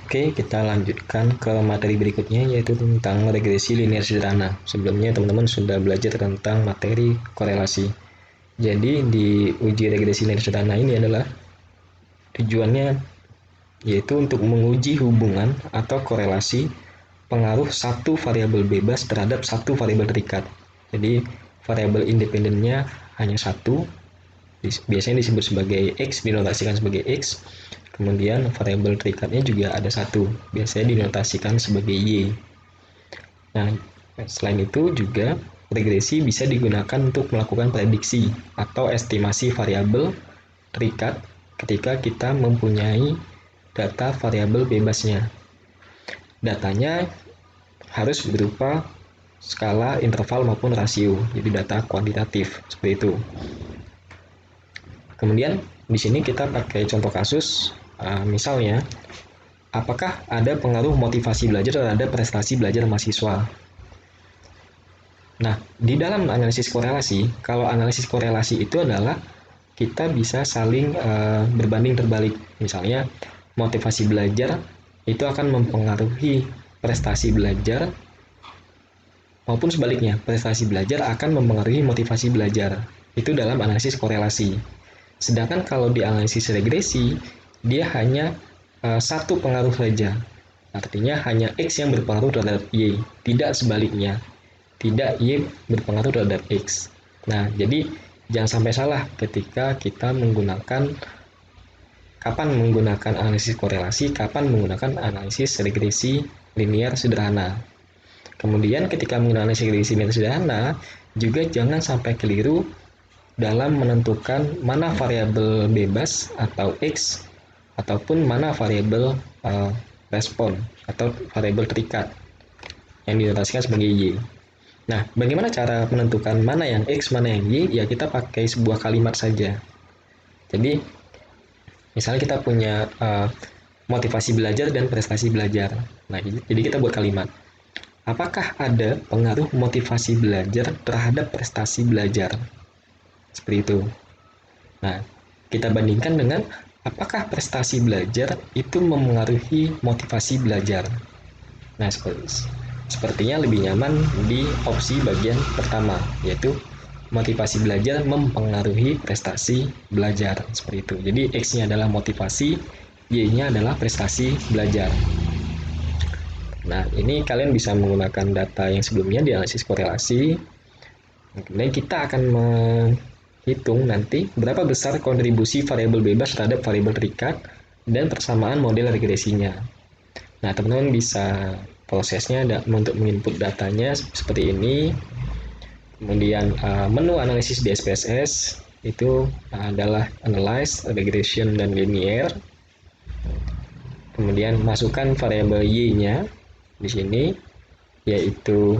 Oke, kita lanjutkan ke materi berikutnya yaitu tentang regresi linear sederhana. Sebelumnya teman-teman sudah belajar tentang materi korelasi. Jadi di uji regresi linear sederhana ini adalah tujuannya yaitu untuk menguji hubungan atau korelasi pengaruh satu variabel bebas terhadap satu variabel terikat. Jadi variabel independennya hanya satu, biasanya disebut sebagai X, dinotasikan sebagai X. Kemudian variabel terikatnya juga ada satu, biasanya dinotasikan sebagai Y. Nah, selain itu juga regresi bisa digunakan untuk melakukan prediksi atau estimasi variabel terikat ketika kita mempunyai data variabel bebasnya. Datanya harus berupa skala, interval maupun rasio, jadi data kuantitatif seperti itu. Kemudian di sini kita pakai contoh kasus, misalnya, apakah ada pengaruh motivasi belajar terhadap prestasi belajar mahasiswa? Nah, di dalam analisis korelasi, kalau analisis korelasi itu adalah kita bisa saling berbanding terbalik. Misalnya, motivasi belajar itu akan mempengaruhi prestasi belajar, maupun sebaliknya, prestasi belajar akan mempengaruhi motivasi belajar. Itu dalam analisis korelasi. Sedangkan kalau di analisis regresi, dia hanya satu pengaruh saja. Artinya hanya X yang berpengaruh terhadap Y, tidak sebaliknya. Tidak Y berpengaruh terhadap X. Nah, jadi jangan sampai salah ketika kita menggunakan kapan menggunakan analisis korelasi, kapan menggunakan analisis regresi linear sederhana. Kemudian ketika menggunakan analisis regresi linear sederhana, juga jangan sampai keliru dalam menentukan mana variabel bebas atau X ataupun mana variabel respon atau variabel terikat yang dinotasikan sebagai Y. Nah, bagaimana cara menentukan mana yang X, mana yang Y? Ya kita pakai sebuah kalimat saja. Jadi, misalnya kita punya motivasi belajar dan prestasi belajar. Nah, jadi kita buat kalimat. Apakah ada pengaruh motivasi belajar terhadap prestasi belajar? Seperti itu. Nah, kita bandingkan dengan apakah prestasi belajar itu memengaruhi motivasi belajar. Nah, sepertinya lebih nyaman di opsi bagian pertama, yaitu motivasi belajar mempengaruhi prestasi belajar. Seperti itu. Jadi X-nya adalah motivasi, Y-nya adalah prestasi belajar. Nah, ini kalian bisa menggunakan data yang sebelumnya di analisis korelasi. Kemudian kita akan hitung nanti berapa besar kontribusi variabel bebas terhadap variabel terikat dan persamaan model regresinya. Nah, teman-teman bisa prosesnya untuk menginput datanya seperti ini. Kemudian menu analisis di SPSS itu adalah analyze, regression, dan linear. Kemudian masukkan variabel Y-nya di sini, yaitu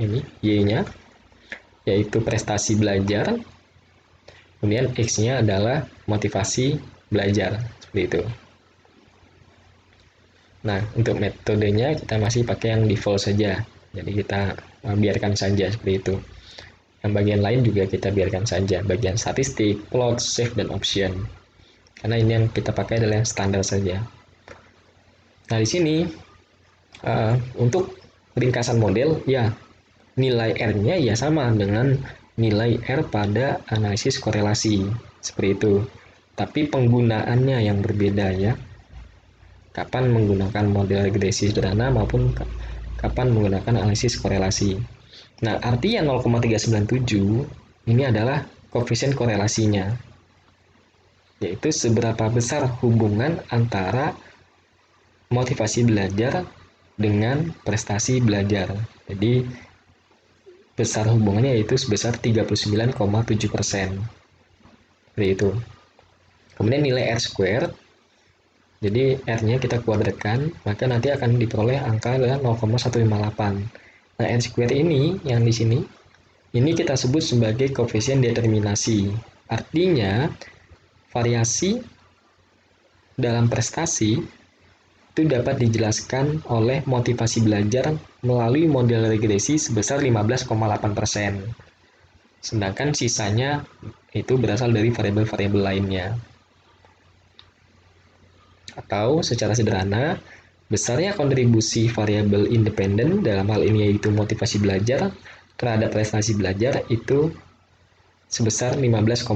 ini Y-nya, yaitu prestasi belajar. Kemudian X-nya adalah motivasi belajar, seperti itu. Nah, untuk metodenya kita masih pakai yang default saja. Jadi kita biarkan saja seperti itu. Yang bagian lain juga kita biarkan saja. Bagian statistik, plot, save, dan option. Karena ini yang kita pakai adalah yang standar saja. Nah, di sini untuk ringkasan model, ya nilai R-nya ya sama dengan nilai R pada analisis korelasi. Seperti itu. Tapi penggunaannya yang berbeda ya. Kapan menggunakan model regresi sederhana maupun kapan menggunakan analisis korelasi. Nah, arti yang 0,397 ini adalah koefisien korelasinya, yaitu seberapa besar hubungan antara motivasi belajar dengan prestasi belajar. Jadi, besar hubungannya yaitu sebesar 39,7%. Seperti itu. Kemudian nilai R square, jadi R-nya kita kuadratkan, maka nanti akan diperoleh angka adalah 0,158. Nah, R square ini yang di sini, ini kita sebut sebagai koefisien determinasi. Artinya, variasi dalam prestasi itu dapat dijelaskan oleh motivasi belajar melalui model regresi sebesar 15,8%. Sedangkan sisanya itu berasal dari variabel-variabel lainnya. Atau secara sederhana, besarnya kontribusi variabel independen dalam hal ini yaitu motivasi belajar terhadap prestasi belajar itu sebesar 15,8%.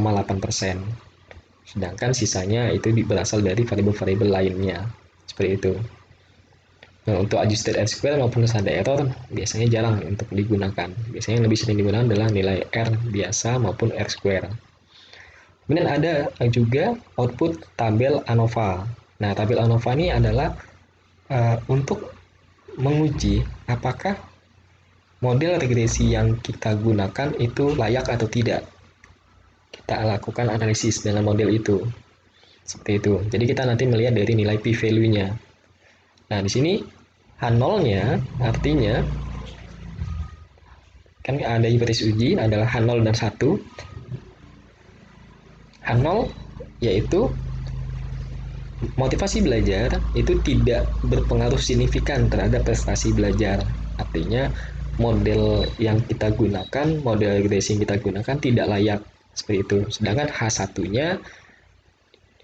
Sedangkan sisanya itu berasal dari variabel-variabel lainnya. Seperti itu. Nah, untuk adjusted R-square maupun standard error biasanya jarang untuk digunakan. Biasanya yang lebih sering digunakan adalah nilai R biasa maupun R-square. Kemudian ada juga output tabel ANOVA. Nah, tabel ANOVA ini adalah untuk menguji apakah model regresi yang kita gunakan itu layak atau tidak. Kita lakukan analisis dalam model itu. Seperti itu. Jadi kita nanti melihat dari nilai p-value-nya. Nah, di sini H0-nya artinya kan ada hipotesis uji adalah H0 dan 1. H0 yaitu motivasi belajar itu tidak berpengaruh signifikan terhadap prestasi belajar. Artinya model yang kita gunakan, model regresi yang kita gunakan tidak layak seperti itu. Sedangkan H1-nya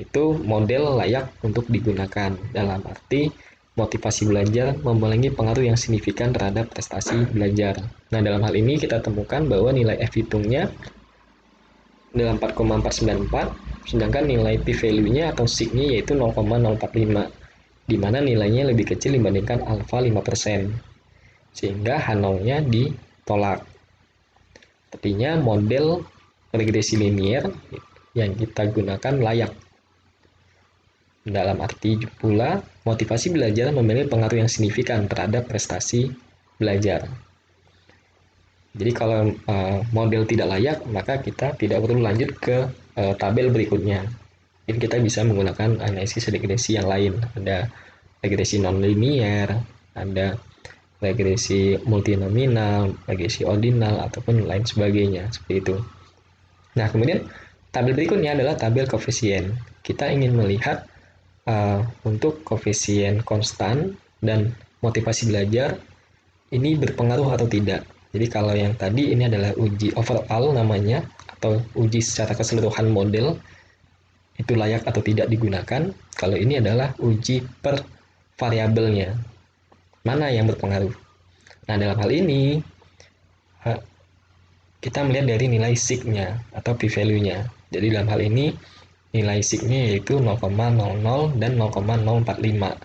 itu model layak untuk digunakan dalam arti motivasi belajar memiliki pengaruh yang signifikan terhadap prestasi belajar. Nah, dalam hal ini kita temukan bahwa nilai F hitungnya adalah 4,494, sedangkan nilai p-value-nya atau sig-nya yaitu 0,045, di mana nilainya lebih kecil dibandingkan alfa 5%, sehingga H0-nya ditolak. Artinya model regresi linear yang kita gunakan layak. Dalam arti pula, motivasi belajar memiliki pengaruh yang signifikan terhadap prestasi belajar. Jadi kalau model tidak layak, maka kita tidak perlu lanjut ke tabel berikutnya. Jadi kita bisa menggunakan analisis regresi yang lain. Ada regresi non-linear, ada regresi multinominal, regresi ordinal, ataupun lain sebagainya. Seperti itu. Nah, kemudian tabel berikutnya adalah tabel koefisien. Kita ingin melihat untuk koefisien konstan dan motivasi belajar ini berpengaruh atau tidak. Jadi kalau yang tadi ini adalah uji overall namanya atau uji secara keseluruhan model itu layak atau tidak digunakan. Kalau ini adalah uji per variabelnya. Mana yang berpengaruh? Nah, dalam hal ini kita melihat dari nilai sig-nya atau p-value-nya. Jadi dalam hal ini nilai sig-nya yaitu 0,00 dan 0,045.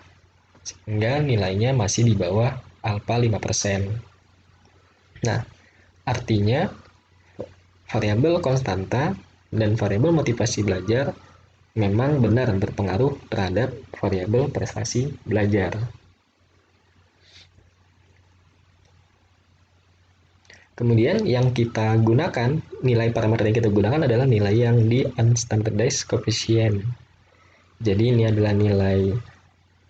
Sehingga nilainya masih di bawah alfa 5%. Nah, artinya variabel konstanta dan variabel motivasi belajar memang benar berpengaruh terhadap variabel prestasi belajar. Kemudian yang kita gunakan, nilai parameter yang kita gunakan adalah nilai yang di unstandardized coefficient. Jadi ini adalah nilai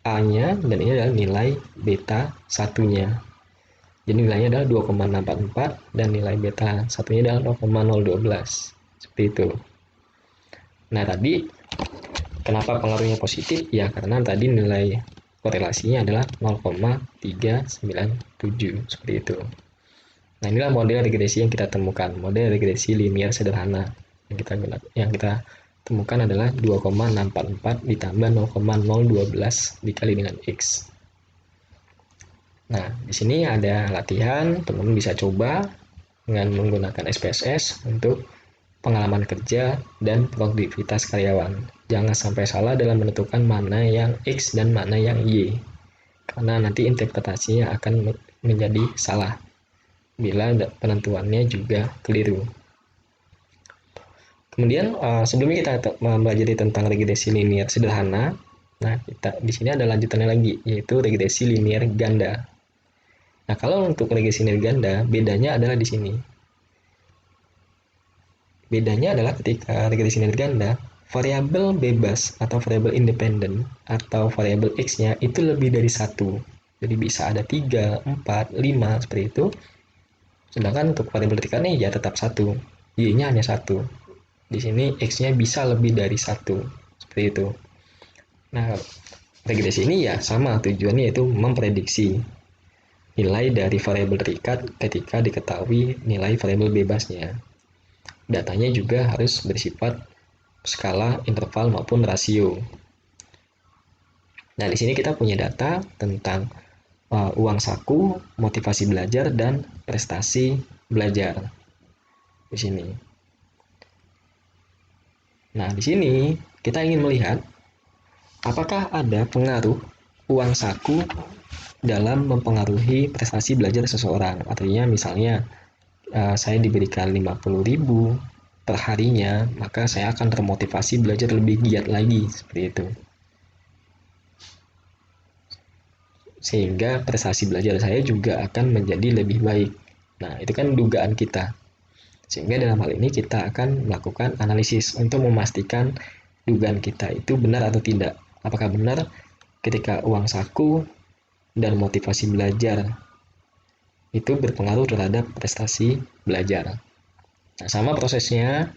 A-nya dan ini adalah nilai beta 1-nya. Jadi nilainya adalah 2,644 dan nilai beta 1-nya adalah 0,012. Seperti itu. Nah, tadi kenapa pengaruhnya positif? Ya karena tadi nilai korelasinya adalah 0,397 seperti itu. Nah, inilah model regresi yang kita temukan, model regresi linear sederhana yang kita temukan adalah 2,644 ditambah 0,012 dikali dengan X. Nah, di sini ada latihan, teman-teman bisa coba dengan menggunakan SPSS untuk pengalaman kerja dan produktivitas karyawan. Jangan sampai salah dalam menentukan mana yang X dan mana yang Y, karena nanti interpretasinya akan menjadi salah bila penentuannya juga keliru. Kemudian sebelumnya kita mempelajari tentang regresi linear sederhana. Nah, di sini ada lanjutannya lagi, yaitu regresi linear ganda. Nah, kalau untuk regresi linear ganda, bedanya adalah di sini. Bedanya adalah ketika regresi linear ganda, variabel bebas atau variabel independen atau variabel X-nya itu lebih dari 1. Jadi bisa ada 3, 4, 5 seperti itu. Sedangkan untuk variabel vertikalnya ya tetap 1, Y-nya hanya 1. Di sini X-nya bisa lebih dari 1, seperti itu. Nah, regresi ini ya sama tujuannya yaitu memprediksi nilai dari variabel terikat ketika diketahui nilai variabel bebasnya. Datanya juga harus bersifat skala, interval maupun rasio. Nah, di sini kita punya data tentang uang saku, motivasi belajar, dan prestasi belajar di sini. Nah, di sini kita ingin melihat apakah ada pengaruh uang saku dalam mempengaruhi prestasi belajar seseorang. Artinya misalnya saya diberikan 50.000 per harinya, maka saya akan termotivasi belajar lebih giat lagi, seperti itu. Sehingga prestasi belajar saya juga akan menjadi lebih baik. Nah, itu kan dugaan kita. Sehingga dalam hal ini kita akan melakukan analisis untuk memastikan dugaan kita itu benar atau tidak. Apakah benar ketika uang saku dan motivasi belajar itu berpengaruh terhadap prestasi belajar. Nah, sama prosesnya,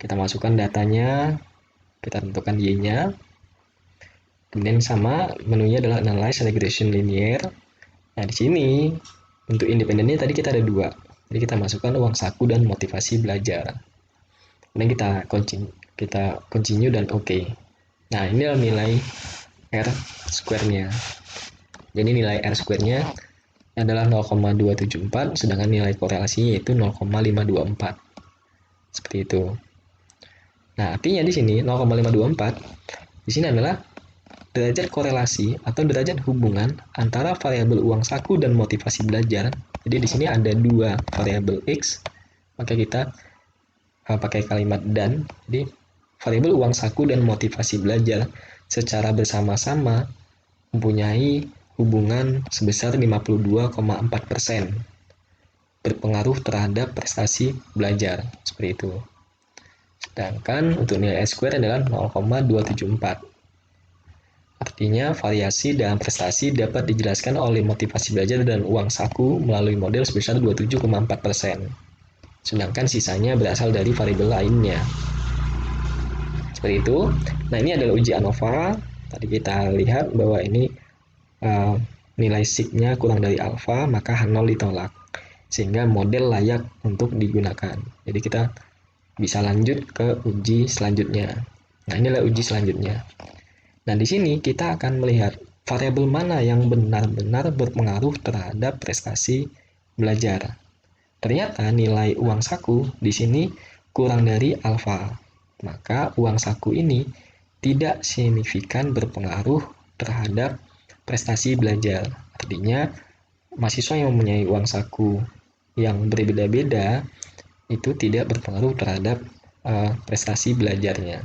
kita masukkan datanya, kita tentukan Y-nya, kemudian sama menunya adalah Analyze Regression Linear. Nah, di sini untuk independennya tadi kita ada dua. Jadi kita masukkan uang saku dan motivasi belajar. Kemudian kita continue dan oke. Okay. Nah, ini adalah nilai R square-nya. Jadi nilai R square-nya adalah 0,274, sedangkan nilai korelasinya yaitu 0,524. Seperti itu. Nah, artinya di sini 0,524 di sini adalah derajat korelasi atau derajat hubungan antara variabel uang saku dan motivasi belajar. Jadi di sini ada dua variabel X, maka kita pakai kalimat dan. Jadi variabel uang saku dan motivasi belajar secara bersama-sama mempunyai hubungan sebesar 52,4% berpengaruh terhadap prestasi belajar, seperti itu. Sedangkan untuk nilai S-square adalah 0,274. Artinya variasi dalam prestasi dapat dijelaskan oleh motivasi belajar dan uang saku melalui model sebesar 27,4%. Sedangkan sisanya berasal dari variabel lainnya. Seperti itu. Nah, ini adalah uji ANOVA. Tadi kita lihat bahwa ini nilai sig-nya kurang dari alfa, maka H0 ditolak. Sehingga model layak untuk digunakan. Jadi kita bisa lanjut ke uji selanjutnya. Nah, inilah uji selanjutnya. Nah, di sini kita akan melihat variabel mana yang benar-benar berpengaruh terhadap prestasi belajar. Ternyata nilai uang saku di sini kurang dari alfa. Maka uang saku ini tidak signifikan berpengaruh terhadap prestasi belajar. Artinya, mahasiswa yang mempunyai uang saku yang berbeda-beda itu tidak berpengaruh terhadap prestasi belajarnya.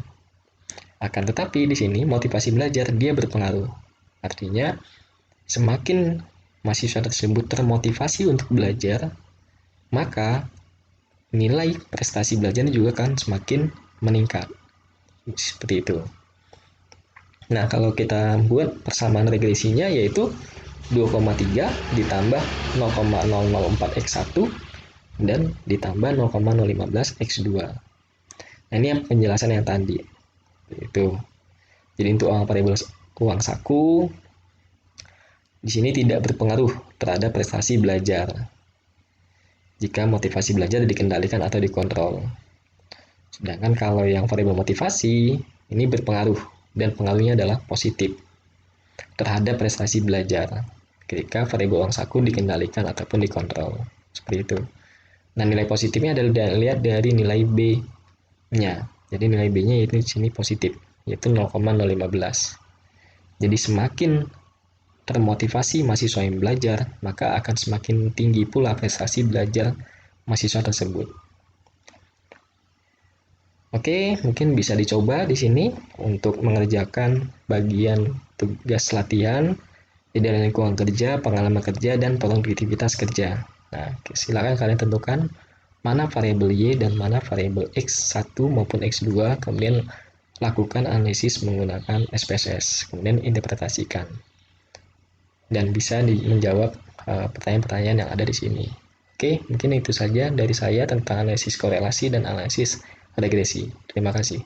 Akan tetapi di sini motivasi belajar dia berpengaruh. Artinya semakin mahasiswa tersebut termotivasi untuk belajar, maka nilai prestasi belajarnya juga akan semakin meningkat. Seperti itu. Nah, kalau kita buat persamaan regresinya yaitu 2,3 ditambah 0,004x1 dan ditambah 0,015x2. Nah, ini yang penjelasan yang tadi. Itu. Jadi untuk variabel uang saku di sini tidak berpengaruh terhadap prestasi belajar jika motivasi belajar dikendalikan atau dikontrol. Sedangkan kalau yang variabel motivasi ini berpengaruh dan pengaruhnya adalah positif terhadap prestasi belajar ketika variabel uang saku dikendalikan ataupun dikontrol. Seperti itu. Nah, nilai positifnya adalah dilihat dari nilai B-nya. Jadi nilai B-nya itu di sini positif, yaitu 0,015. Jadi semakin termotivasi mahasiswa yang belajar, maka akan semakin tinggi pula prestasi belajar mahasiswa tersebut. Oke, mungkin bisa dicoba di sini untuk mengerjakan bagian tugas latihan di dalam lingkungan kerja, pengalaman kerja, dan produktivitas kerja. Nah, silakan kalian tentukan mana variabel Y dan mana variabel X1 maupun X2, kemudian lakukan analisis menggunakan SPSS, kemudian interpretasikan. Dan bisa menjawab pertanyaan-pertanyaan yang ada di sini. Oke, mungkin itu saja dari saya tentang analisis korelasi dan analisis regresi. Terima kasih.